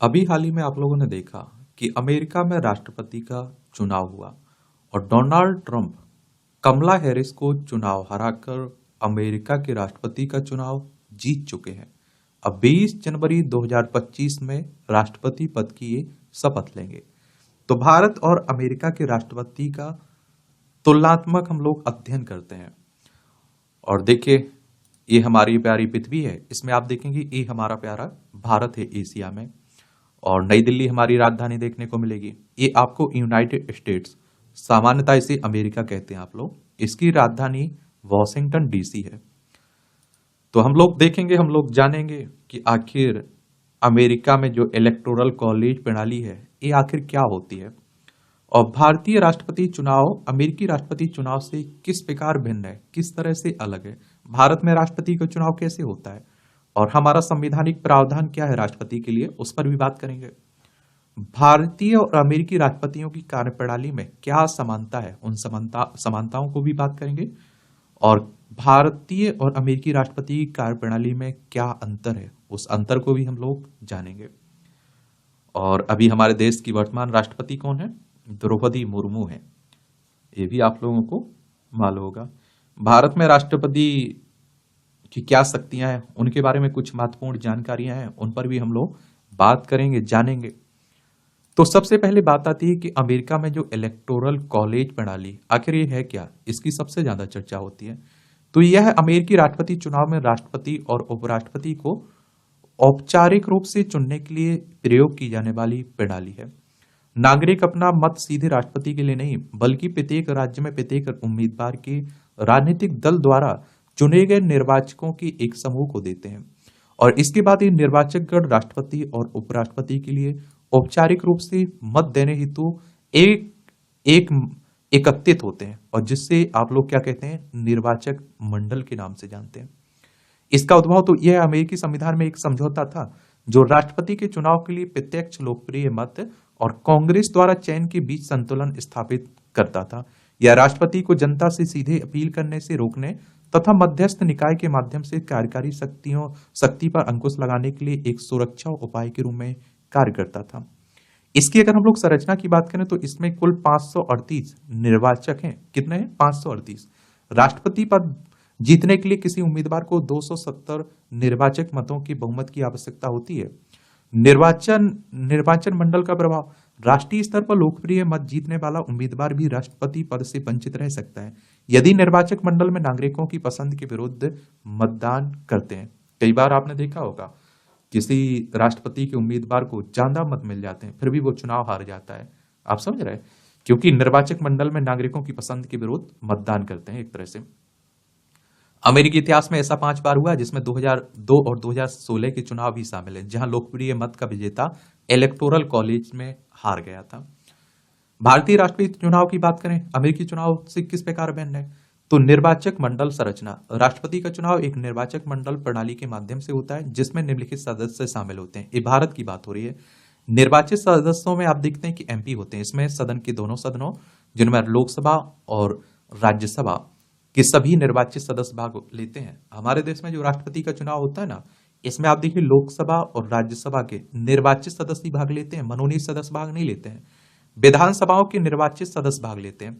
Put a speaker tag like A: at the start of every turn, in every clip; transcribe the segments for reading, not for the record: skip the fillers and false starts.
A: अभी हाल ही में आप लोगों ने देखा कि अमेरिका में राष्ट्रपति का चुनाव हुआ और डोनाल्ड ट्रंप कमला हैरिस को चुनाव हराकर अमेरिका के राष्ट्रपति का चुनाव जीत चुके हैं। अब 20 जनवरी 2025 में राष्ट्रपति पद की ये शपथ लेंगे। तो भारत और अमेरिका के राष्ट्रपति का तुलनात्मक हम लोग अध्ययन करते हैं। और देखिए, ये हमारी प्यारी पृथ्वी है, इसमें आप देखेंगे ये हमारा प्यारा भारत है एशिया में। और नई दिल्ली हमारी राजधानी देखने को मिलेगी। ये आपको यूनाइटेड स्टेट्स, सामान्यतः इसे अमेरिका कहते हैं आप लोग, इसकी राजधानी वॉशिंगटन डीसी है। तो हम लोग देखेंगे, हम लोग जानेंगे कि आखिर अमेरिका में जो इलेक्टोरल कॉलेज प्रणाली है ये आखिर क्या होती है और भारतीय राष्ट्रपति चुनाव अमेरिकी राष्ट्रपति चुनाव से किस प्रकार भिन्न है, किस तरह से अलग है, भारत में राष्ट्रपति का चुनाव कैसे होता है और हमारा संवैधानिक प्रावधान क्या है राष्ट्रपति के लिए, उस पर भी बात करेंगे। भारतीय और अमेरिकी राष्ट्रपतियों की कार्यप्रणाली में क्या समानता है, उन समानताओं को भी बात करेंगे और भारतीय और अमेरिकी राष्ट्रपति की कार्यप्रणाली में क्या अंतर है, उस अंतर को भी हम लोग जानेंगे। और अभी हमारे देश की वर्तमान राष्ट्रपति कौन है? द्रौपदी मुर्मू है। ये भी आप लोगों को मालूम होगा। भारत में राष्ट्रपति की क्या शक्तियां हैं, उनके बारे में कुछ महत्वपूर्ण जानकारियां हैं, उन पर भी हम लोग बात करेंगे, जानेंगे। तो सबसे पहले बात आती है कि अमेरिका में जो इलेक्टोरल कॉलेज प्रणाली आखिर ये है क्या, इसकी सबसे ज्यादा चर्चा होती है। तो यह अमेरिकी राष्ट्रपति चुनाव में राष्ट्रपति और उपराष्ट्रपति को औपचारिक रूप से चुनने के लिए प्रयोग की जाने वाली प्रणाली है। नागरिक अपना मत सीधे राष्ट्रपति के लिए नहीं, बल्कि प्रत्येक राज्य में प्रत्येक उम्मीदवार के राजनीतिक दल द्वारा चुने गए निर्वाचकों की एक समूह को देते हैं और इसके बाद ये निर्वाचकगण राष्ट्रपति और उपराष्ट्रपति के लिए औपचारिक रूप से मत देने हेतु एक एक एकत्रित होते हैं और जिससे आप लोग क्या कहते हैं, निर्वाचक मंडल के नाम से जानते हैं। इसका उद्भव तो यह अमेरिकी संविधान में एक समझौता था जो राष्ट्रपति के चुनाव के लिए प्रत्यक्ष लोकप्रिय मत और कांग्रेस द्वारा चयन के बीच संतुलन स्थापित करता था। यह राष्ट्रपति को जनता से सीधे अपील करने से रोकने तथा मध्यस्थ निकाय के माध्यम से कार्यकारी शक्ति पर अंकुश लगाने के लिए एक सुरक्षा उपाय के रूप में कार्य करता था। इसकी अगर हम लोग संरचना की बात करें तो इसमें कुल 538 निर्वाचक हैं। कितने हैं? 538। राष्ट्रपति पद जीतने के लिए किसी उम्मीदवार को 270 निर्वाचक मतों की बहुमत की आवश्यकता होती है। निर्वाचन मंडल का प्रभाव, राष्ट्रीय स्तर पर लोकप्रिय मत जीतने वाला उम्मीदवार भी राष्ट्रपति पद से वंचित रह सकता है यदि निर्वाचक मंडल में नागरिकों की पसंद के विरुद्ध मतदान करते हैं। कई बार आपने देखा होगा किसी राष्ट्रपति के उम्मीदवार को ज्यादा मत मिल जाते हैं फिर भी वो चुनाव हार जाता है। आप समझ रहे हैं? क्योंकि निर्वाचक मंडल में नागरिकों की पसंद के विरुद्ध मतदान करते हैं एक तरह से। अमेरिकी इतिहास में ऐसा 5 बार हुआ जिसमें 2002 और 2016 के चुनाव भी शामिल है जहां लोकप्रिय मत का विजेता इलेक्टोरल कॉलेज में हार गया था। भारतीय राष्ट्रपति चुनाव की बात करें, अमेरिकी चुनाव से किस प्रकार भिन्न है? तो निर्वाचक मंडल संरचना, राष्ट्रपति का चुनाव एक निर्वाचक मंडल प्रणाली के माध्यम से होता है जिसमें निम्नलिखित सदस्य शामिल होते हैं। ये भारत की बात हो रही है। निर्वाचित सदस्यों में आप देखते हैं कि एमपी होते हैं। इसमें सदन के दोनों सदनों जिनमें लोकसभा और राज्यसभा के सभी निर्वाचित सदस्य भाग लेते हैं। हमारे देश में जो राष्ट्रपति का चुनाव होता है ना, इसमें आप देखिए लोकसभा और राज्यसभा के निर्वाचित सदस्य भाग लेते हैं, मनोनीत सदस्य भाग नहीं लेते हैं। विधानसभाओं के निर्वाचित सदस्य भाग लेते हैं।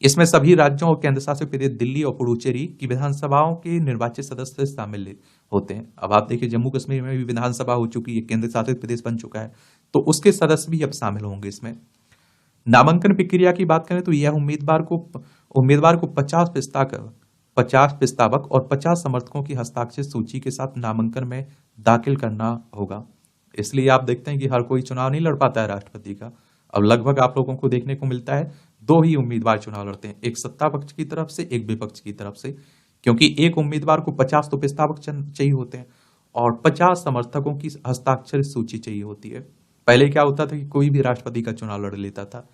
A: इसमें सभी राज्यों और केंद्र शासित प्रदेश दिल्ली और पुडुचेरी की विधानसभाओं के निर्वाचित सदस्य शामिल होते हैं। अब आप देखिए जम्मू कश्मीर में भी विधानसभा हो चुकी है, केंद्र शासित प्रदेश बन चुका है, तो उसके सदस्य भी अब शामिल होंगे इसमें। नामांकन प्रक्रिया की बात करें तो यह उम्मीदवार को 50 प्रस्तावक और 50 समर्थकों की हस्ताक्षरित सूची के साथ नामांकन में दाखिल करना होगा। इसलिए आप देखते हैं कि हर कोई चुनाव नहीं लड़ पाता है राष्ट्रपति का। अब लगभग आप लोगों को देखने को मिलता है 2 ही उम्मीदवार चुनाव लड़ते हैं, एक सत्ता पक्ष की तरफ से, एक विपक्ष की तरफ से, क्योंकि एक उम्मीदवार को 50 तो प्रस्तावक चाहिए होते हैं और 50 समर्थकों की हस्ताक्षरित सूची चाहिए होती है। पहले क्या होता था कि कोई भी राष्ट्रपति का चुनाव लड़ लेता था।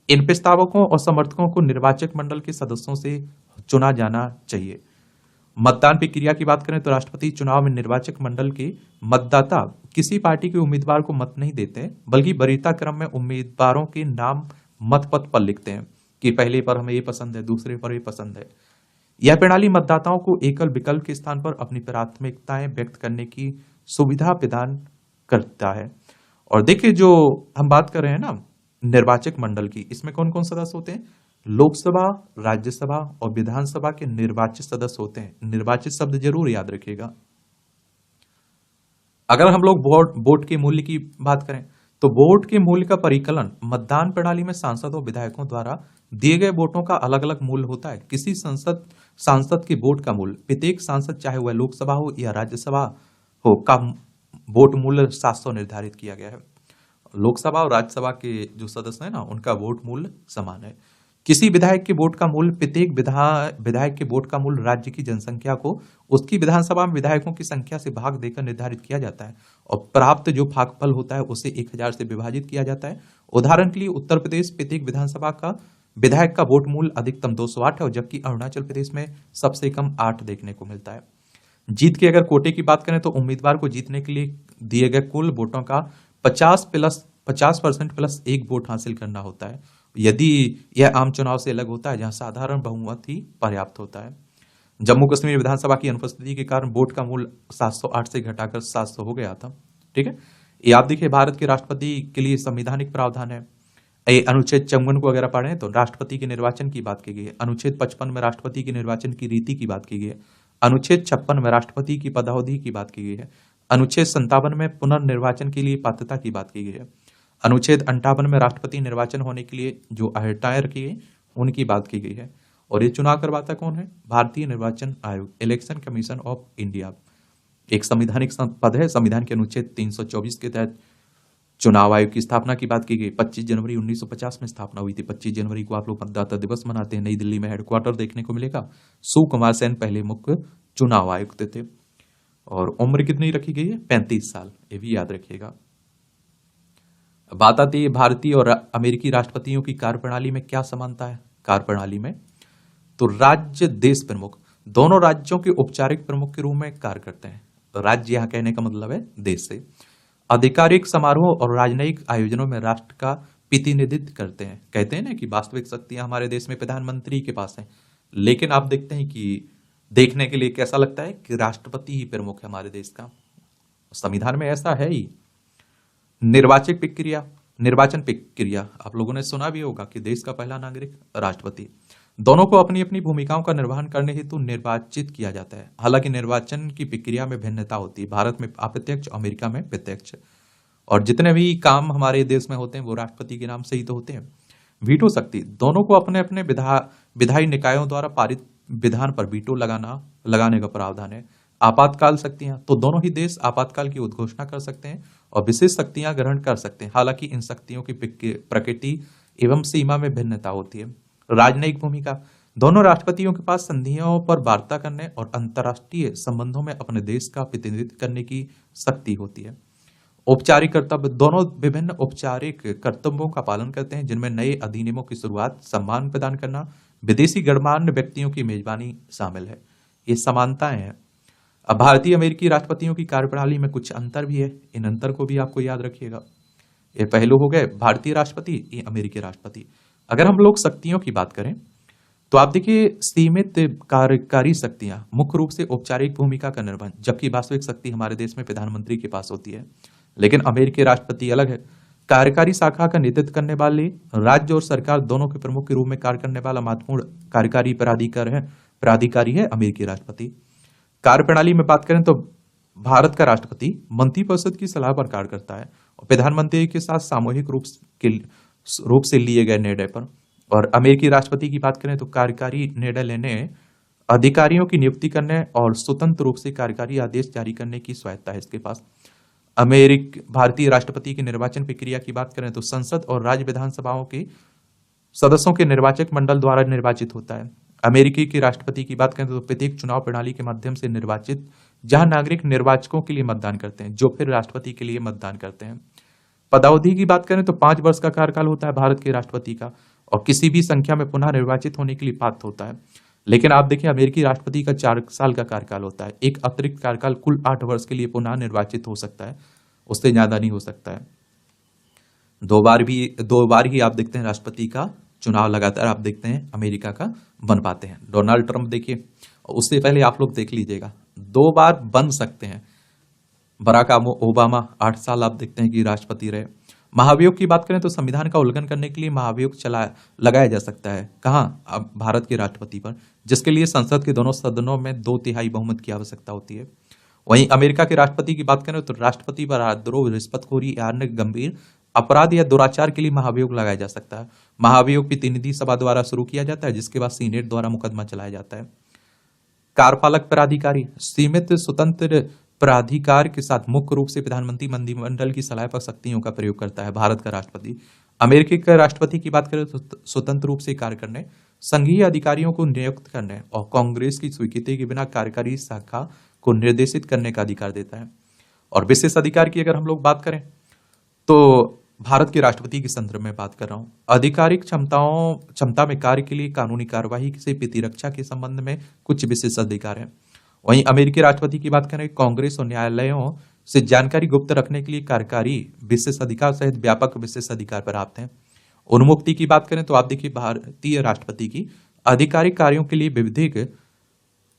A: इन प्रस्तावकों और समर्थकों को निर्वाचक मंडल के सदस्यों से चुना जाना चाहिए। मतदान प्रक्रिया की बात करें तो राष्ट्रपति चुनाव में निर्वाचक मंडल के मतदाता किसी पार्टी के उम्मीदवार को मत नहीं देते हैं, बल्कि वरीयता क्रम में उम्मीदवारों के नाम मतपत्र पर लिखते हैं कि पहले पर हमें ये पसंद है, दूसरे पर ये पसंद है। यह प्रणाली मतदाताओं को एकल विकल्प के स्थान पर अपनी प्राथमिकताएं व्यक्त करने की सुविधा प्रदान करता है और देखिए, जो हम बात कर रहे हैं ना निर्वाचक मंडल की, इसमें कौन कौन सदस्य होते हैं? लोकसभा, राज्यसभा और विधानसभा के निर्वाचित सदस्य होते हैं। निर्वाचित शब्द जरूर याद रखिएगा। अगर हम लोग वोट के मूल्य की बात करें, तो वोट के मूल्य का परिकलन मतदान प्रणाली में सांसदों विधायकों द्वारा दिए गए वोटों का अलग अलग मूल्य होता है। किसी सांसद के वोट का मूल्य प्रत्येक सांसद, चाहे वह लोकसभा हो या राज्यसभा हो, का वोट मूल्य 700 निर्धारित किया गया है। लोकसभा और राज्यसभा के जो सदस्य हैं ना, उनका वोट मूल्य समान है। किसी विधायक के वोट का मूल्य प्रत्येक विधायक के वोट का मूल्य राज्य की जनसंख्या को उसकी विधानसभा में विधायकों की संख्या से भाग देकर निर्धारित किया जाता है, और प्राप्त जो भागफल होता है उसे 1000 से विभाजित किया जाता है। उदाहरण के लिए उत्तर प्रदेश प्रत्येक विधानसभा का विधायक का वोट मूल्य अधिकतम 208 है, और जबकि अरुणाचल प्रदेश में सबसे कम 8 देखने को मिलता है। जीत के अगर कोटे की बात करें, तो उम्मीदवार को जीतने के लिए दिए गए कुल वोटों का 50% प्लस एक वोट हासिल करना होता है, यदि यह आम चुनाव से अलग होता है जहां साधारण बहुमत ही पर्याप्त होता है। जम्मू कश्मीर विधानसभा की अनुपस्थिति के कारण वोट का मूल्य 708 से घटाकर 700 हो गया था। ठीक है, ये आप देखिए, भारत के राष्ट्रपति के लिए संवैधानिक प्रावधान है। अनुच्छेद 54 को अगर आप पढ़ें, तो राष्ट्रपति के निर्वाचन की बात की गई है। अनुच्छेद 55 में राष्ट्रपति के निर्वाचन की रीति की बात की गई है। अनुच्छेद 56 में राष्ट्रपति की पदावधि की बात की गई है। अनुच्छेद 57 में पुनर्निर्वाचन के लिए पात्रता की बात की गई है। अनुच्छेद 58 में राष्ट्रपति निर्वाचन होने के लिए जो अहर्ताएं रखी गई, उनकी बात की गई है। और ये चुनाव करवाता कौन है? भारतीय निर्वाचन आयोग, इलेक्शन कमीशन ऑफ इंडिया, एक संवैधानिक पद है। संविधान के अनुच्छेद 324 के तहत चुनाव आयोग की स्थापना की बात की गई। 25 जनवरी 1950 में स्थापना हुई थी। 25 जनवरी को आप लोग मतदाता दिवस मनाते हैं। नई दिल्ली में हेडक्वार्टर देखने को मिलेगा। सुकुमार सेन पहले मुख्य चुनाव आयुक्त थे। और उम्र कितनी रखी गई है? 35 साल, ये भी याद रखिएगा। बात आती है भारतीय और अमेरिकी राष्ट्रपतियों की कार्यप्रणाली में क्या समानता है। कार्यप्रणाली में तो राज्य देश प्रमुख दोनों राज्यों के औपचारिक प्रमुख के रूप में कार्य करते हैं। तो राज्य यहां कहने का मतलब है देश से। आधिकारिक समारोह और राजनयिक आयोजनों में राष्ट्र का प्रतिनिधित्व करते हैं। कहते हैं ना कि वास्तविक शक्तियां हमारे देश में प्रधानमंत्री के पास हैं, लेकिन आप देखते हैं कि देखने के लिए कैसा लगता है कि राष्ट्रपति ही प्रमुख है हमारे देश का। संविधान में ऐसा है ही। निर्वाचन प्रक्रिया आप लोगों ने सुना भी होगा कि देश का पहला नागरिक राष्ट्रपति। दोनों को अपनी अपनी भूमिकाओं का निर्वहन करने हेतु निर्वाचित किया जाता है। हालांकि निर्वाचन की प्रक्रिया में भिन्नता होती है। भारत में अप्रत्यक्ष, अमेरिका में प्रत्यक्ष। और जितने भी काम हमारे देश में होते हैं वो राष्ट्रपति के नाम से ही तो होते हैं। वीटो शक्ति दोनों को अपने अपने विधायी निकायों द्वारा पारित विधान पर वीटो लगाने का प्रावधान है। आपातकाल शक्तियां तो दोनों ही देश आपातकाल की उद्घोषणा कर सकते हैं और विशेष शक्तियां ग्रहण कर सकते हैं। हालांकि इन शक्तियों की प्रकृति एवं सीमा में भिन्नता होती है। राजनयिक भूमिका दोनों राष्ट्रपतियों के पास संधियों पर वार्ता करने और अंतर्राष्ट्रीय संबंधों में अपने देश का प्रतिनिधित्व करने की शक्ति होती है। औपचारिक कर्तव्य दोनों विभिन्न औपचारिक कर्तव्यों का पालन करते हैं, जिनमें नए अधिनियमों की शुरुआत, सम्मान प्रदान करना, विदेशी गणमान्य व्यक्तियों की मेजबानी शामिल है। ये समानताएं हैं। अब भारतीय अमेरिकी राष्ट्रपतियों की कार्यप्रणाली में कुछ अंतर भी है। इन अंतर को भी आपको याद रखिएगा। ये पहलू हो गए भारतीय राष्ट्रपति, ये अमेरिकी राष्ट्रपति। अगर हम लोग शक्तियों की बात करें, तो आप देखिए, सीमित कार्यकारी शक्तियां मुख्य रूप से औपचारिक भूमिका का निर्वहन, जबकि वास्तविक शक्ति हमारे देश में प्रधानमंत्री के पास होती है। लेकिन अमेरिकी राष्ट्रपति अलग है। कार्यकारी शाखा का नेतृत्व करने वाले राज्य और सरकार दोनों के प्रमुख के रूप में कार्य करने वाला महत्वपूर्ण कार्यकारी प्राधिकारी है अमेरिकी राष्ट्रपति। कार्यप्रणाली में बात करें तो भारत का राष्ट्रपति मंत्रिपरिषद की सलाह पर कार्य करता है और प्रधानमंत्री के साथ सामूहिक रूप से लिए गए निर्णय पर। और अमेरिकी राष्ट्रपति की बात करें तो कार्यकारी निर्णय लेने, अधिकारियों की नियुक्ति करने और स्वतंत्र रूप से कार्यकारी आदेश जारी करने की स्वायत्ता है इसके पास। भारतीय राष्ट्रपति की निर्वाचन प्रक्रिया की बात करें तो संसद और राज्य विधानसभाओं के सदस्यों के निर्वाचक मंडल द्वारा निर्वाचित होता है। अमेरिकी के राष्ट्रपति की बात करें तो प्रत्येक चुनाव प्रणाली के माध्यम से निर्वाचित, जहां नागरिक निर्वाचकों के लिए मतदान करते हैं, जो फिर राष्ट्रपति के लिए मतदान करते हैं। पदावधि की बात करें तो 5 वर्ष का कार्यकाल होता है भारत के राष्ट्रपति का, और किसी भी संख्या में पुनः निर्वाचित होने के लिए पात्र होता है। लेकिन आप देखिए, अमेरिकी राष्ट्रपति का 4 साल का कार्यकाल होता है। एक अतिरिक्त कार्यकाल कुल 8 वर्ष के लिए पुनः निर्वाचित हो सकता है, उससे ज्यादा नहीं हो सकता है। 2 बार ही आप देखते हैं राष्ट्रपति का चुनाव लगातार आप देखते हैं अमेरिका का बन पाते हैं। डोनाल्ड ट्रंप देखिए, उससे पहले आप लोग देख लीजिएगा, 2 बार बन सकते हैं। बराक ओबामा 8 साल आप देखते हैं कि राष्ट्रपति रहे। महाभियोग की बात करें तो संविधान का उल्लंघन करने के लिए महाभियोग चला लगाया जा सकता है। कहाँ? अब भारत के राष्ट्रपति पर, जिसके लिए संसद के दोनों सदनों में 2/3 बहुमत की आवश्यकता होती है। वहीं अमेरिका के राष्ट्रपति की बात करें तो राष्ट्रपति पर राजद्रोह, रिश्वतखोरी या अन्य गंभीर अपराध या दुराचार के लिए महाभियोग लगाया जा सकता है। महाभियोग प्रतिनिधि सभा द्वारा शुरू किया जाता है, जिसके बाद सीनेट द्वारा मुकदमा चलाया जाता है। कार्यपालक प्राधिकारी सीमित स्वतंत्र प्राधिकार के साथ मुख्य रूप से प्रधानमंत्री मंत्रिमंडल की सलाह पर शक्तियों का प्रयोग करता है। भारत का राष्ट्रपति, अमेरिकी के राष्ट्रपति की बात करें तो स्वतंत्र रूप से कार्य करने, संघीय अधिकारियों को नियुक्त करने और कांग्रेस की स्वीकृति के बिना कार्यकारी शाखा को निर्देशित करने का अधिकार देता है। और विशेष अधिकार की अगर हम लोग बात करें तो भारत के राष्ट्रपति के संदर्भ में बात कर रहा हूं। आधिकारिक क्षमता में कार्य के लिए कानूनी कार्यवाही से प्रतिरक्षा के संबंध में कुछ विशेष अधिकार हैं। वहीं अमेरिकी राष्ट्रपति की बात करें, कांग्रेस और न्यायालयों से जानकारी गुप्त रखने के लिए कार्यकारी विशेष अधिकार सहित व्यापक विशेष अधिकार प्राप्त हैं। उन्मुक्ति की बात करें तो आप देखिए, भारतीय राष्ट्रपति की आधिकारिक कार्यों के लिए विधिक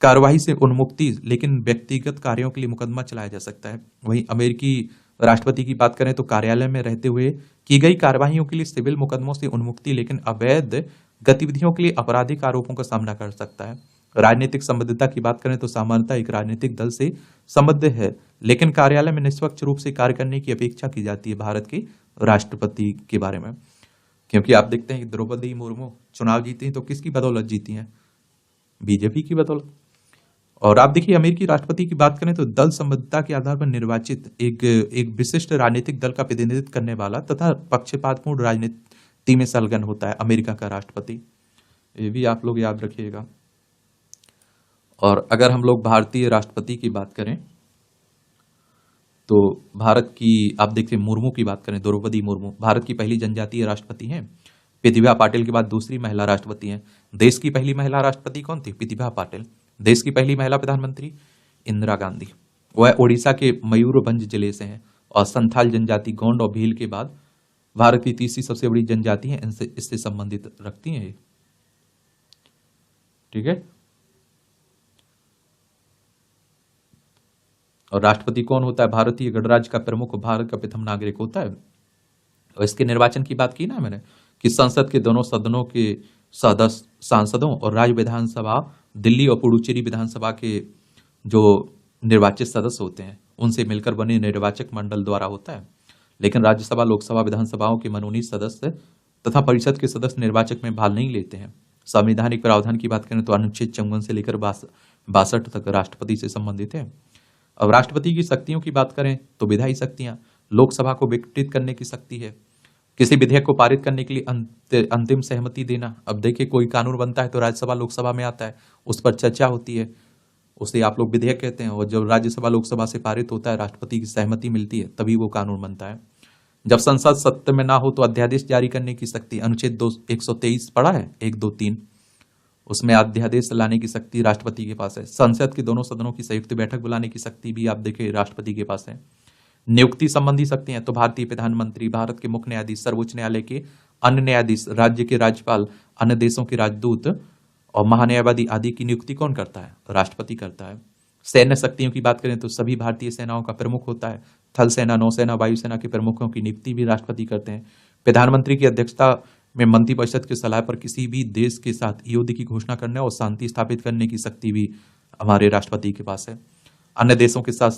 A: कार्यवाही से उन्मुक्ति, लेकिन व्यक्तिगत कार्यों के लिए मुकदमा चलाया जा सकता है। वहीं अमेरिकी राष्ट्रपति की बात करें तो कार्यालय में रहते हुए की गई कार्यवाहियों के लिए सिविल मुकदमों से उन्मुक्ति, लेकिन अवैध गतिविधियों के लिए आपराधिक आरोपों का सामना कर सकता है। राजनीतिक संबद्धता की बात करें तो सामान्यतः एक राजनीतिक दल से संबद्ध है, लेकिन कार्यालय में निष्पक्ष रूप से कार्य करने की अपेक्षा की जाती है भारत के राष्ट्रपति के बारे में। क्योंकि आप देखते हैं कि द्रौपदी मुर्मू चुनाव जीती हैं तो किसकी बदौलत जीती हैं? बीजेपी की बदौलत। और आप देखिए, अमेरिकी राष्ट्रपति की बात करें तो दल संबद्धता के आधार पर निर्वाचित एक विशिष्ट राजनीतिक दल का प्रतिनिधित्व करने वाला तथा पक्षपातपूर्ण राजनीति में संलग्न होता है अमेरिका का राष्ट्रपति। ये भी आप लोग याद रखिएगा। और अगर हम लोग भारतीय राष्ट्रपति की बात करें तो भारत की आप देखिए मुर्मू की बात करें, द्रौपदी मुर्मू भारत की पहली जनजातीय राष्ट्रपति हैं। प्रतिभा पाटिल के बाद दूसरी महिला राष्ट्रपति हैं। देश की पहली महिला राष्ट्रपति कौन थी? प्रतिभा पाटिल। देश की पहली महिला प्रधानमंत्री इंदिरा गांधी। वह ओडिशा के मयूरभंज जिले से हैं और संथाल जनजाति, गोंड और भील के बाद भारत की तीसरी सबसे बड़ी जनजाति है, इनसे इससे संबंधित रखती हैं। ठीक है। और राष्ट्रपति कौन होता है? भारतीय गणराज्य का प्रमुख भारत का प्रथम नागरिक होता है। और इसके निर्वाचन की बात की ना मैंने कि संसद के दोनों सदनों के सदस्य सांसदों और राज्य विधानसभा, दिल्ली और पुडुचेरी विधानसभा के जो निर्वाचित सदस्य होते हैं उनसे मिलकर बने निर्वाचक मंडल द्वारा होता है। लेकिन राज्यसभा, लोकसभा, विधानसभाओं के मनोनीत सदस्य तथा परिषद के सदस्य निर्वाचक में भाग नहीं लेते हैं। संवैधानिक प्रावधान की बात करें तो अनुच्छेद 54 से लेकर 62 तक राष्ट्रपति से संबंधित है। अब राष्ट्रपति की शक्तियों की बात करें तो विधायी शक्तियां, लोकसभा को विघटित करने की शक्ति है, किसी विधेयक को पारित करने के लिए अंतिम सहमति देना। अब देखिए, कोई कानून बनता है तो राज्यसभा लोकसभा में आता है, उस पर चर्चा होती है, उसे आप लोग विधेयक कहते हैं। और जब राज्यसभा लोकसभा से पारित होता है, राष्ट्रपति की सहमति मिलती है, तभी वो कानून बनता है। जब संसद सत्ता में ना हो तो अध्यादेश जारी करने की शक्ति, अनुच्छेद 123 पढ़ा है, 1, 2, 3, उसमें अध्यादेश लाने की शक्ति राष्ट्रपति के पास है। संसद के दोनों सदनों की संयुक्त बैठक बुलाने की शक्ति भी आप देखिए राष्ट्रपति के पास है। नियुक्ति संबंधी शक्तियां तो भारतीय प्रधानमंत्री, भारत के मुख्य न्यायाधीश, सर्वोच्च न्यायालय के अन्य न्यायाधीश, राज्य के राज्यपाल, अन्य देशों के राजदूत और महान्यायवादी आदि की नियुक्ति कौन करता है? राष्ट्रपति करता है। सैन्य शक्तियों की बात करें तो सभी भारतीय सेनाओं का प्रमुख होता है। थल सेना, नौसेना, वायुसेना के प्रमुखों की नियुक्ति भी राष्ट्रपति करते हैं। प्रधानमंत्री की अध्यक्षता में मंत्रिपरिषद की सलाह पर किसी भी देश के साथ युद्ध की घोषणा करने और शांति स्थापित करने की शक्ति भी हमारे राष्ट्रपति के पास है। अन्य देशों के साथ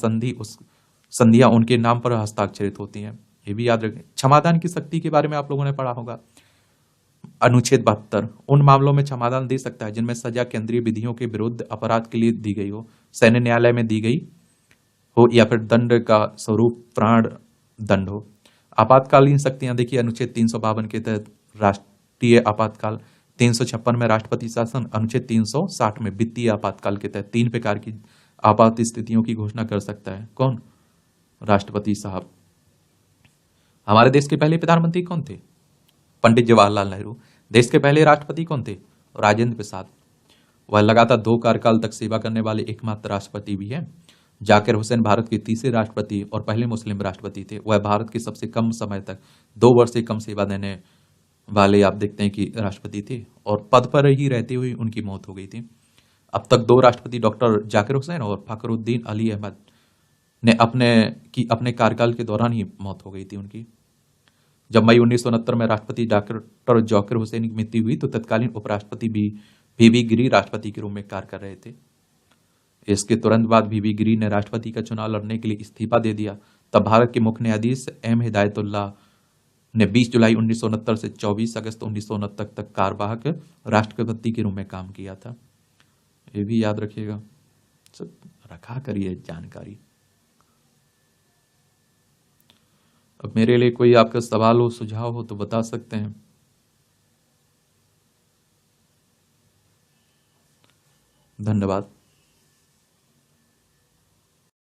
A: संधियां उनके नाम पर हस्ताक्षरित होती हैं, ये भी याद रखें। क्षमादान की शक्ति के बारे में आप लोगों ने पढ़ा होगा। अनुच्छेद 72 उन मामलों में क्षमादान दे सकता है जिनमें सजा केंद्रीय विधियों के विरुद्ध अपराध के लिए दी गई हो, सैन्य न्यायालय में दी गई हो या फिर दंड का स्वरूप प्राण दंड हो। आपातकालीन शक्तियां देखिए, अनुच्छेद 352 के तहत राष्ट्रीय आपातकाल, 356 में राष्ट्रपति शासन, अनुच्छेद 360 में वित्तीय आपातकाल के तहत 3 प्रकार की आपात स्थितियों की घोषणा कर सकता है। कौन? राष्ट्रपति साहब। हमारे देश के पहले प्रधानमंत्री कौन थे? पंडित जवाहरलाल नेहरू। देश के पहले राष्ट्रपति कौन थे? राजेंद्र प्रसाद। वह लगातार 2 कार्यकाल तक सेवा करने वाले एकमात्र राष्ट्रपति भी हैं। जाकिर हुसैन भारत के तीसरे राष्ट्रपति और पहले मुस्लिम राष्ट्रपति थे। वह भारत के सबसे कम समय तक 2 वर्ष से कम सेवा देने वाले आप देखते हैं कि राष्ट्रपति थे और पद पर ही रहते हुए उनकी मौत हो गई थी। अब तक 2 राष्ट्रपति डॉक्टर जाकिर हुसैन और फखरुद्दीन अली अहमद ने अपने कार्यकाल के दौरान ही मौत हो गई थी उनकी। जब मई 1969 में राष्ट्रपति डॉक्टर ज़ाकिर हुसैन की मृत्यु हुई तो तत्कालीन उपराष्ट्रपति भी वीवी गिरी राष्ट्रपति के रूप में कार्य कर रहे थे। इसके तुरंत बाद वीवी गिरी ने राष्ट्रपति का चुनाव लड़ने के लिए इस्तीफा दे दिया। तब भारत के मुख्य न्यायाधीश एम हिदायतुल्लाह ने 20 जुलाई 1969 से 24 अगस्त 1969 तक कार्यवाहक राष्ट्रपति के रूप में काम किया था। ये भी याद रखिएगा, सब रखा करिए जानकारी। अब मेरे लिए कोई आपका सवाल हो, सुझाव हो तो बता सकते हैं। धन्यवाद।